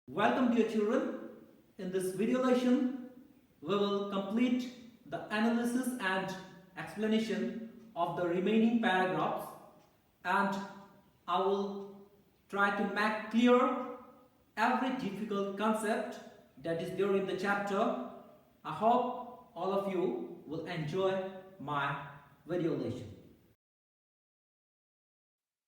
Welcome dear children. In this video lesson, we will complete the analysis and explanation of the remaining paragraphs, and I will try to make clear every difficult concept that is there in the chapter. I hope all of you will enjoy my video lesson.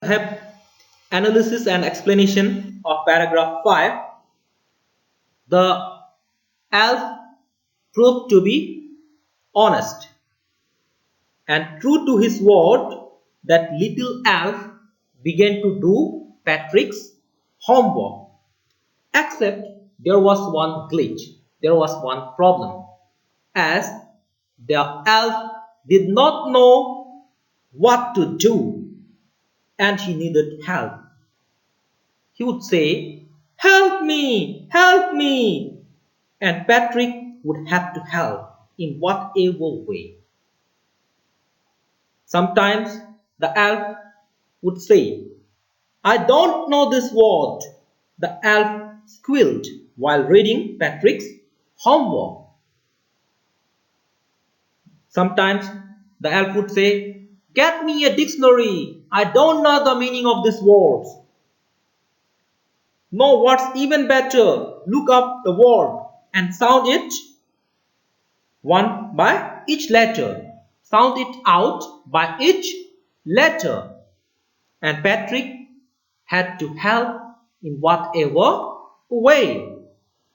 Have analysis and explanation of paragraph 5. The elf proved to be honest and true to his word. That little elf began to do Patrick's homework. Except there was one glitch, there was one problem, as the elf did not know what to do and he needed help. He would say, "Help me, help me," and Patrick would have to help in whatever way. Sometimes the elf would say, "I don't know this word." The elf squealed while reading Patrick's homework. Sometimes the elf would say, "Get me a dictionary. I don't know the meaning of these words." No, what's even better, look up the word and sound it one by each letter. Sound it out by each letter. And Patrick had to help in whatever way.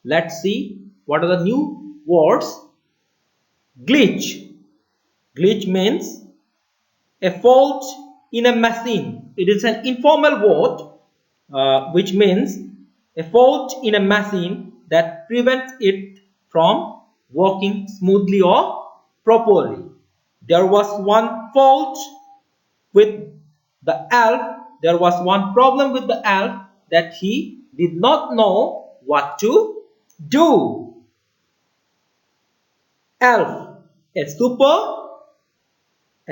Let's see what are the new words. Glitch. Glitch means a fault in a machine. It is an informal word which means a fault in a machine that prevents it from working smoothly or properly. There was one fault with the elf. There was one problem with the elf, that he did not know what to do. Elf, a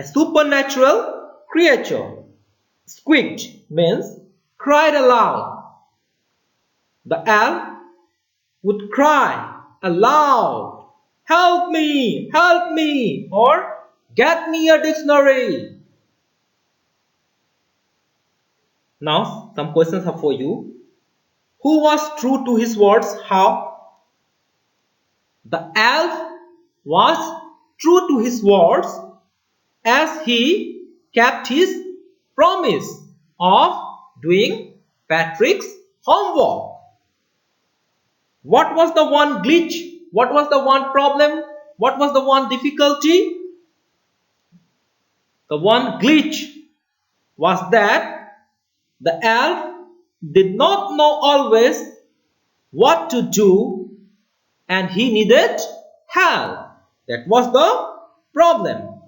supernatural creature. Squeaked means cried aloud. The elf would cry aloud, "Help me," or "Get me a dictionary." Now some questions are for you. Who was true to his words? How? The elf was true to his words as he kept his promise of doing Patrick's homework. What was the one glitch? What was the one problem? What was the one difficulty? The one glitch was that the elf did not know always what to do and he needed help. That was the problem.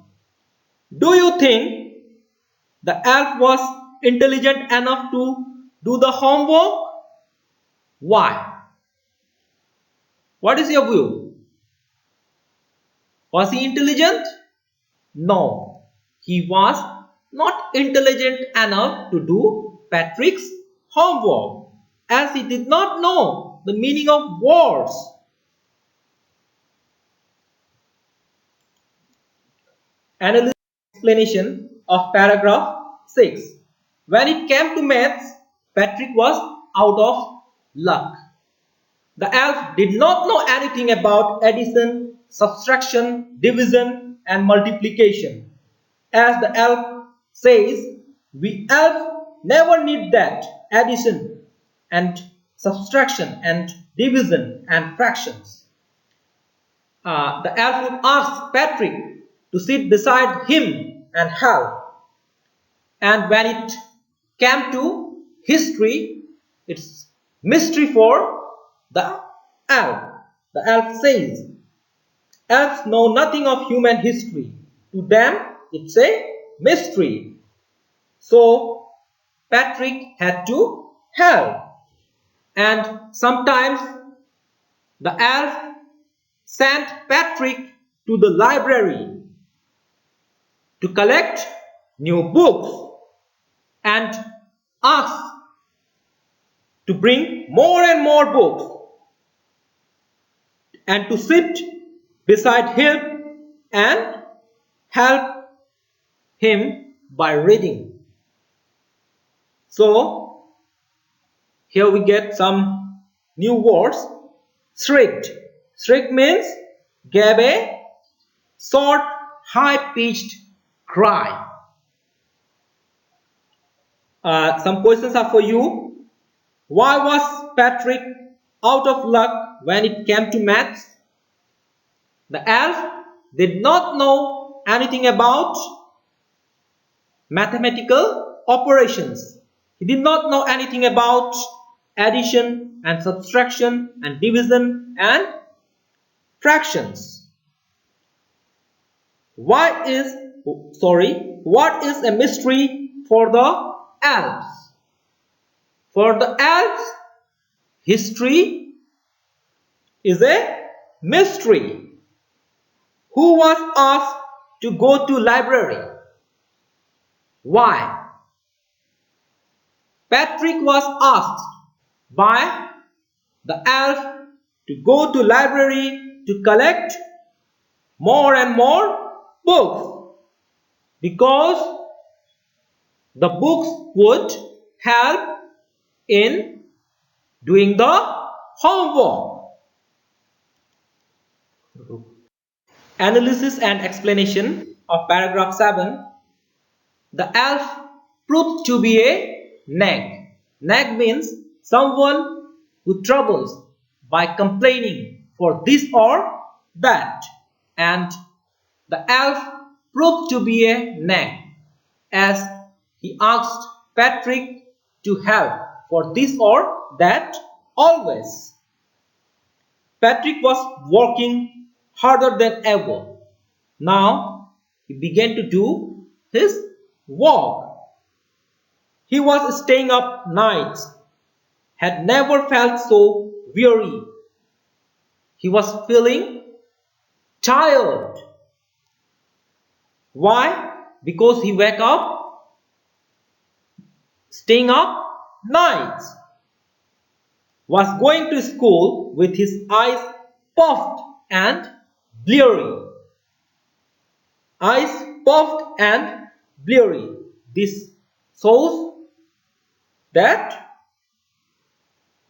Do you think the elf was intelligent enough to do the homework? Why? What is your view? Was he intelligent? No, he was not intelligent enough to do Patrick's homework, as he did not know the meaning of words. Analysis explanation of paragraph 6. When it came to maths, Patrick was out of luck. The elf did not know anything about addition, subtraction, division, and multiplication. As the elf says, we elf never need that addition and subtraction and division and fractions. The elf would ask Patrick to sit beside him and help. And when it came to history, it's mystery for the elf. The elf says, elves know nothing of human history. To them, it's a mystery. So, Patrick had to help. And sometimes the elf sent Patrick to the library to collect new books and ask to bring more and more books and to sit beside him and help him by reading. So here we get some new words. Shrieked. Shriek means gave a short, high-pitched cry. Some questions are for you. Why was Patrick out of luck when it came to maths? The elf did not know anything about mathematical operations. He did not know anything about addition and subtraction and division and fractions. What is a mystery for the elves? For the elves, history is a mystery. Who was asked to go to library? Why? Patrick was asked by the elf to go to library to collect more and more books, because the books would help in doing the homework. Analysis and explanation of paragraph 7. The elf proved to be a nag. Nag means someone who troubles by complaining for this or that. And the elf proved to be a nag, as he asked Patrick to help for this or that always. Patrick was working harder than ever. Now he began to do his work. He was staying up nights, had never felt so weary. He was feeling tired. Why? Because he woke up staying up nights. Was going to school with his eyes puffed and bleary. Eyes puffed and bleary. This shows that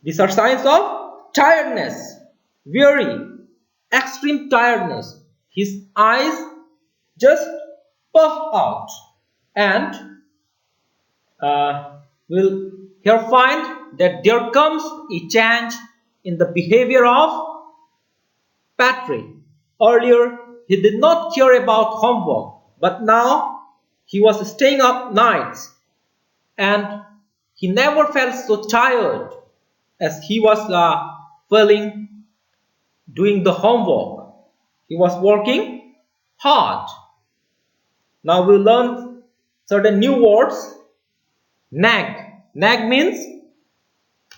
these are signs of tiredness, weary, extreme tiredness. His eyes just puffed out, and we'll here find that there comes a change in the behavior of Patrick. Earlier, he did not care about homework, but now he was staying up nights, and he never felt so tired as he was feeling doing the homework. He was working hard. Now we'll learn certain new words. Nag. Nag means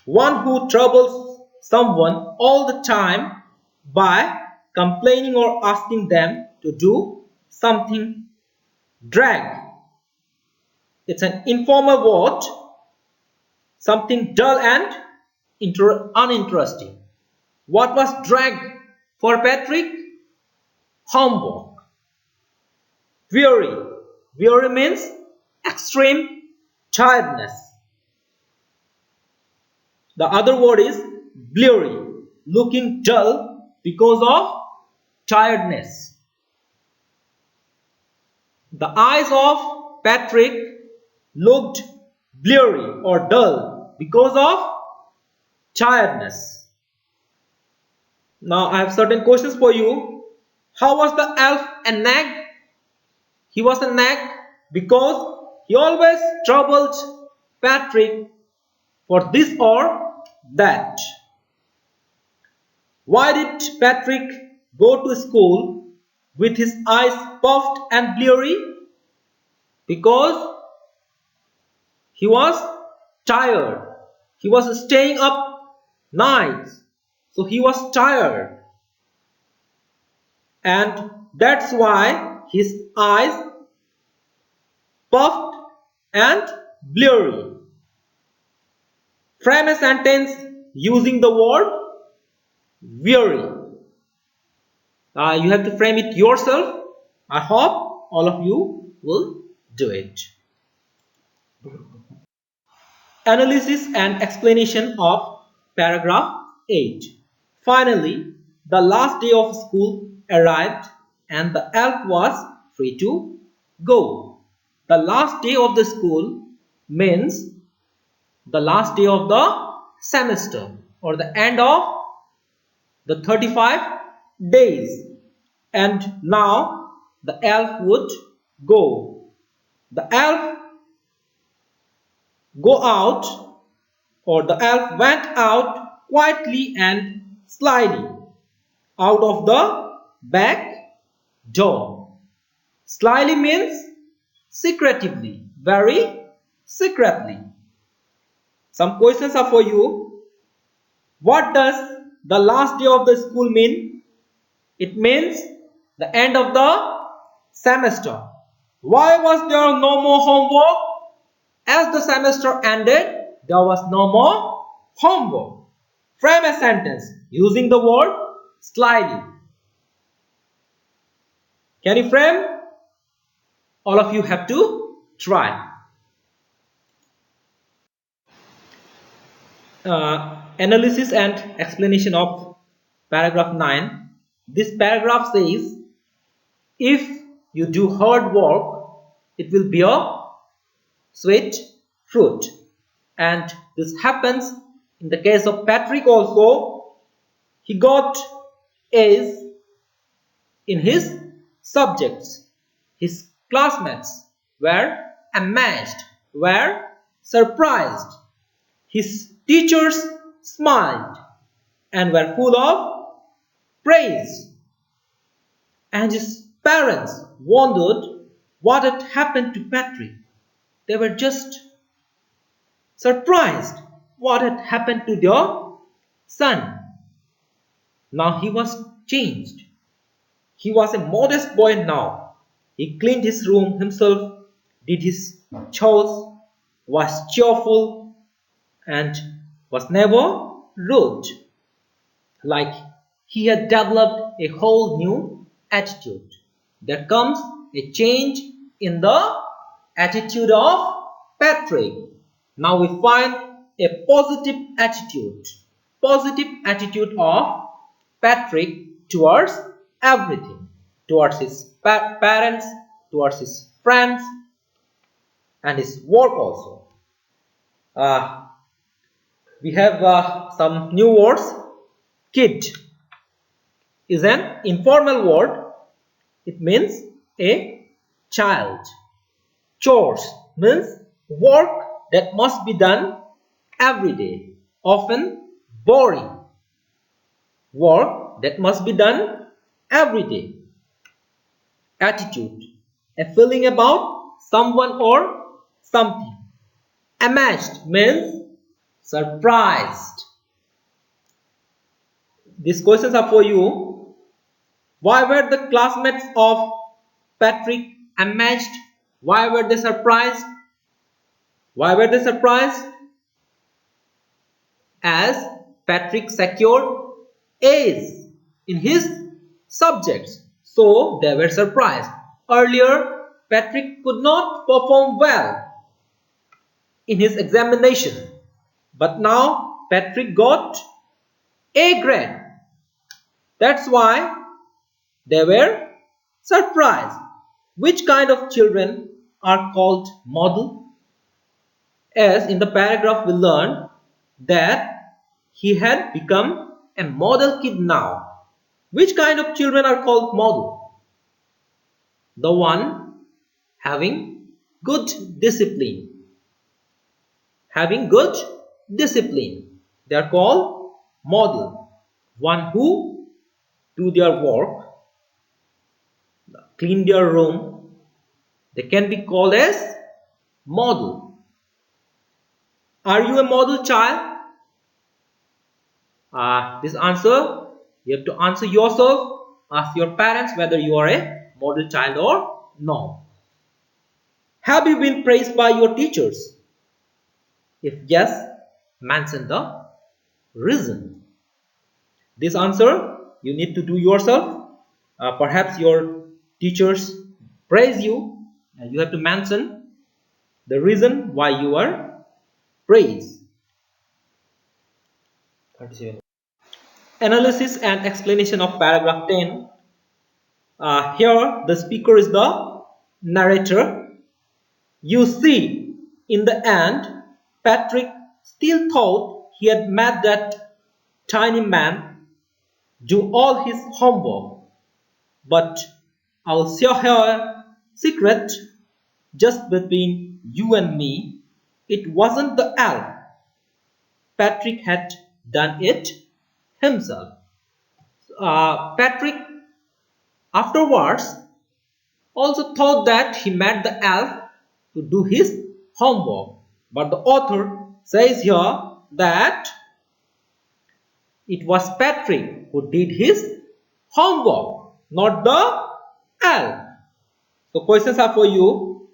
one who troubles someone all the time by complaining or asking them to do something. Drag. It's an informal word, something dull and uninteresting. What was drag for Patrick? Homework. Weary. Weary means extreme tiredness. The other word is bleary, looking dull because of tiredness. The eyes of Patrick looked bleary or dull because of tiredness. Now I have certain questions for you. How was the elf a nag? He was a nag because he always troubled Patrick for this or that. Why did Patrick go to school with his eyes puffed and bleary? Because he was tired. He was staying up nights, so he was tired, and that's why his eyes puffed and bleary. Frame a sentence using the word weary. You have to frame it yourself. I hope all of you will do it. Analysis and explanation of paragraph 8. Finally, the last day of school arrived and the elf was free to go. The last day of the school means the last day of the semester or the end of the 35 days. And now the elf would go. The elf go out, or the elf went out quietly and slyly out of the back door. Slyly means secretively, very secretly. Some questions are for you. What does the last day of the school mean? It means the end of the semester. Why was there no more homework? As the semester ended, there was no more homework. Frame a sentence using the word slyly. Can you frame? All of you have to try. Analysis and explanation of paragraph 9. This paragraph says, if you do hard work, it will bear sweet fruit. And this happens in the case of Patrick also. He got A's in his subjects. His classmates were amazed, were surprised. His teachers smiled and were full of praise. And his parents wondered what had happened to Patrick. They were just surprised what had happened to their son. Now he was changed. He was a modest boy now. He cleaned his room himself, did his chores, was cheerful, and was never rude. Like he had developed a whole new attitude. There comes a change in the attitude of Patrick. Now we find a positive attitude of Patrick towards everything, towards his parents, towards his friends, and his work also. We have some new words. Kid is an informal word. It means a child. Chores means work that must be done every day, often boring. Work that must be done every day. Attitude, a feeling about someone or something. Amazed means surprised. These questions are for you. Why were the classmates of Patrick amazed? Why were they surprised? Why were they surprised? As Patrick secured A's in his subjects, so they were surprised. Earlier, Patrick could not perform well in his examination, but now Patrick got A grade. That's why they were surprised. Which kind of children are called model? As in the paragraph we learned that he had become a model kid now. Which kind of children are called model? The one having good discipline. Having good discipline. They are called model. One who do their work, clean their room, they can be called as model. Are you a model child? This answer you have to answer yourself. Ask your parents whether you are a model child or no. Have you been praised by your teachers? If yes, Mention the reason. This answer you need to do yourself. Perhaps your teachers praise you, and you have to mention the reason why you are praised. 37. Analysis and explanation of paragraph 10. Here, the speaker is the narrator. You see, in the end, Patrick still thought he had made that tiny man do all his homework. But I'll share a secret just between you and me. It wasn't the elf. Patrick had done it himself. Patrick afterwards also thought that he made the elf to do his homework. But the author says here that it was Patrick who did his homework, not the elf. So questions are for you.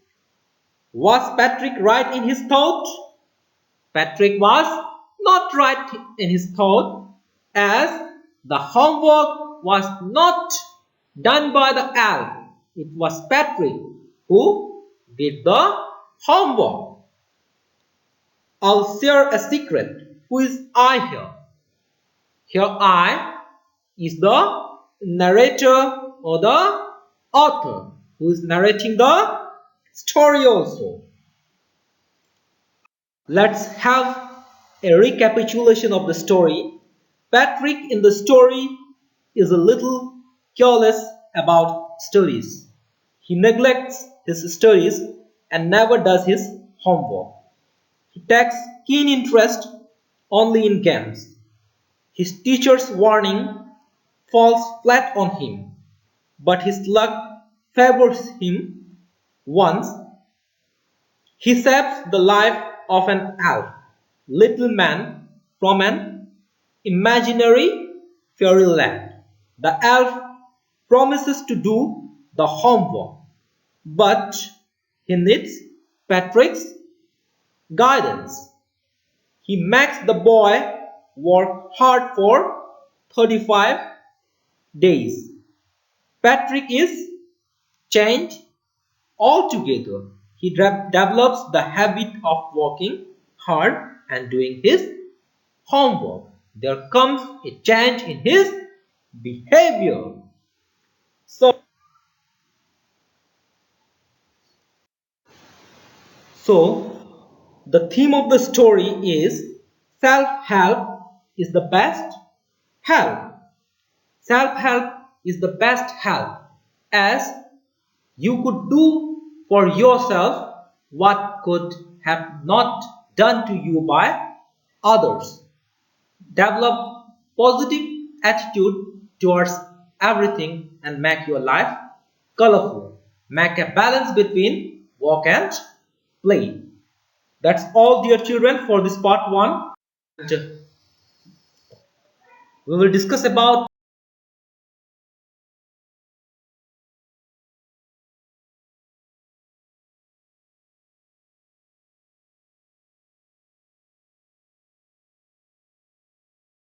Was Patrick right in his thought? Patrick was not right in his thought, as the homework was not done by the elf. It was Patrick who did the homework. I'll share a secret. Who is I here? Here I is the narrator or the author who is narrating the story also. Let's have a recapitulation of the story. Patrick in the story is a little careless about studies. He neglects his studies and never does his homework. He takes keen interest only in games. His teacher's warning falls flat on him, but his luck favors him once. He saves the life of an elf, little man, from an imaginary fairyland. The elf promises to do the homework, but he needs Patrick's guidance. He makes the boy work hard for 35 days. Patrick is changed altogether. He develops the habit of working hard and doing his homework. There comes a change in his behavior. So the theme of the story is self-help is the best help. Self-help is the best help, as you could do for yourself what could have not done to you by others. Develop positive attitude towards everything and make your life colorful. Make a balance between work and play. That's all, dear children, for this part 1. We will discuss about